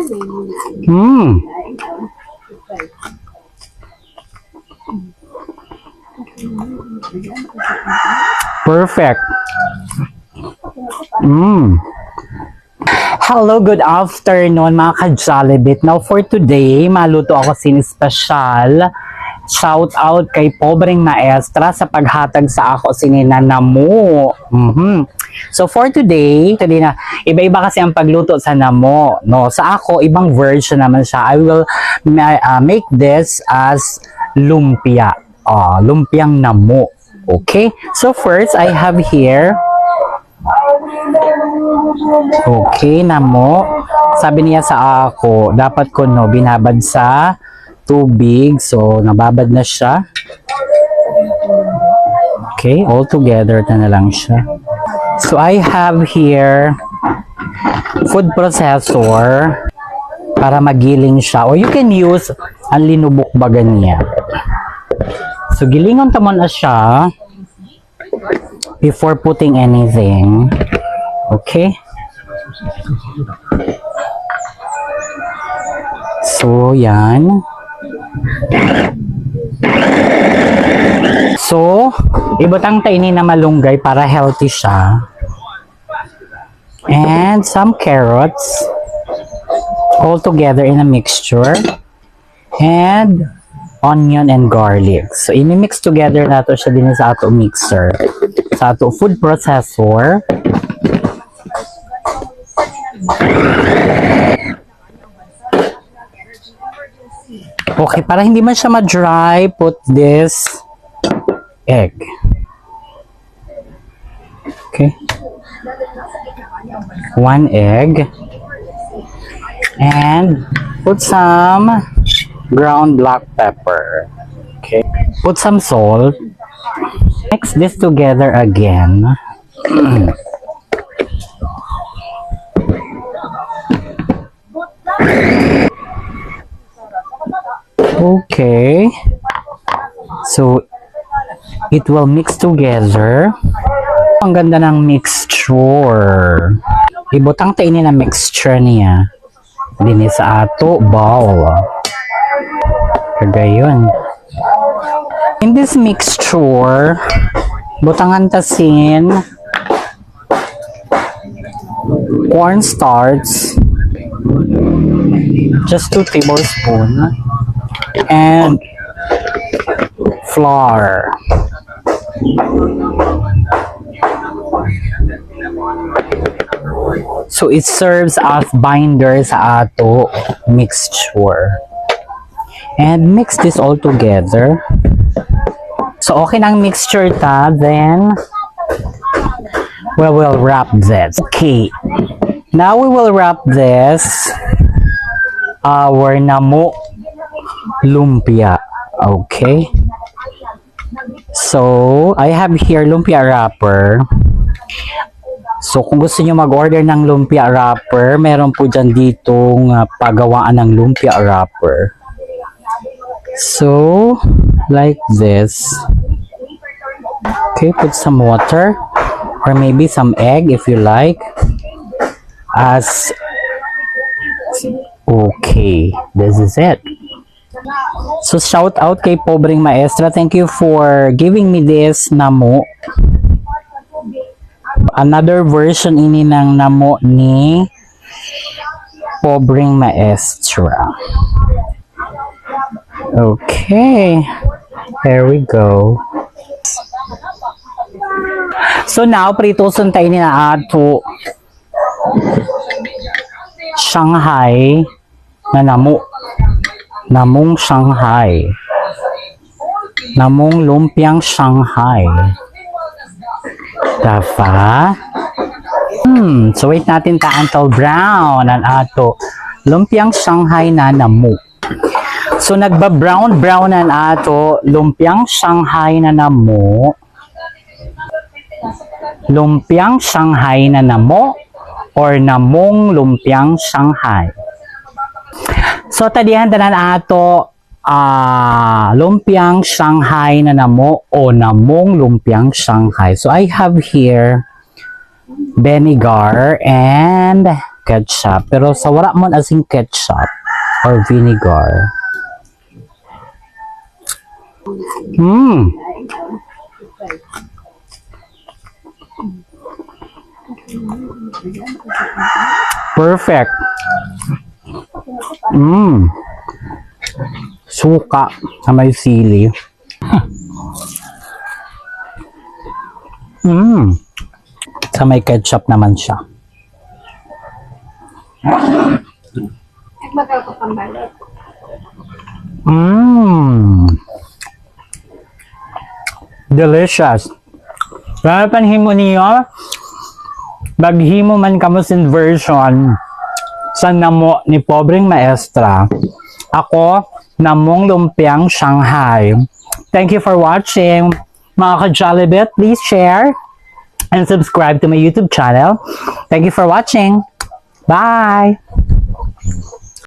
Mm. Perfect. Mm. Hello, good afternoon mga ka-Jollibee. Now for today, maluto ako sin special. Shout out kay Pobreng Maestra sa paghatag sa ako sininanamo. So for today na iba-iba kasi ang pagluto sa namo. No, sa ako ibang version naman siya. I will make this as lumpia. Lumpiang namo. Okay? So first I have here namo. Sabi niya sa ako, dapat ko binabad sa tubig. So, nababad na siya. Okay, all together na lang siya. So, I have here food processor para magiling siya. Or you can use ang linubok baga niya. So, gilingon tamon na siya before putting anything. Okay? So, yan. So, ibutang tainin na malunggay para healthy siya. And some carrots all together in a mixture. And onion and garlic. So, ini-mix together nato siya din sa ato mixer. Sa ato food processor. Okay, para hindi man siya ma-dry, put this egg. Okay. 1 egg. And put some ground black pepper. Okay. Put some salt. Mix this together again. Okay, so it will mix together. Ang ganda ng mixture. Ibutang tainin na mixture niya din sa ato bowl. Kagayon. In this mixture, butangan tasin cornstarch, just 2 tablespoons. And flour. So it serves as binder sa ato mixture. And mix this all together. So okay nang mixture ta, then we will wrap this. Okay. Now we will wrap this our namo lumpia. Okay. So, I have here lumpia wrapper. So, kung gusto niyo mag-order ng lumpia wrapper, meron po dyan ditong pagawaan ng lumpia wrapper. So, like this. Okay, put some water or maybe some egg if you like. Okay, this is it. So, shout out kay Pobreng Maestra. Thank you for giving me this namo. Another version ini ng namo ni Pobreng Maestra. Okay. There we go. So, now, pritoson tayo ni na ato Shanghai na namo. Namong Shanghai. Namong lumpiang Shanghai. Diba? So wait natin ta until brown ang ato lumpiang Shanghai na namo. So nagba-brown ang ato lumpiang Shanghai na namo. Lumpiang Shanghai na namo or namong lumpiang Shanghai. So, tadihan tanan ato lumpiang Shanghai na namo o namong lumpiang Shanghai. So, I have here vinegar and ketchup. Pero sa wala mo asing ketchup or vinegar. Perfect. Suka sa may sili. Sa may ketchup naman siya. Nagbagal ko pang balot. Delicious. Kaya panhimo niyo, baghimo man kamo sin version sa namo ni Pobreng Maestra. Ako, namong lumpiang Shanghai. Thank you for watching. Mga ka-Jollibit, please share and subscribe to my YouTube channel. Thank you for watching. Bye!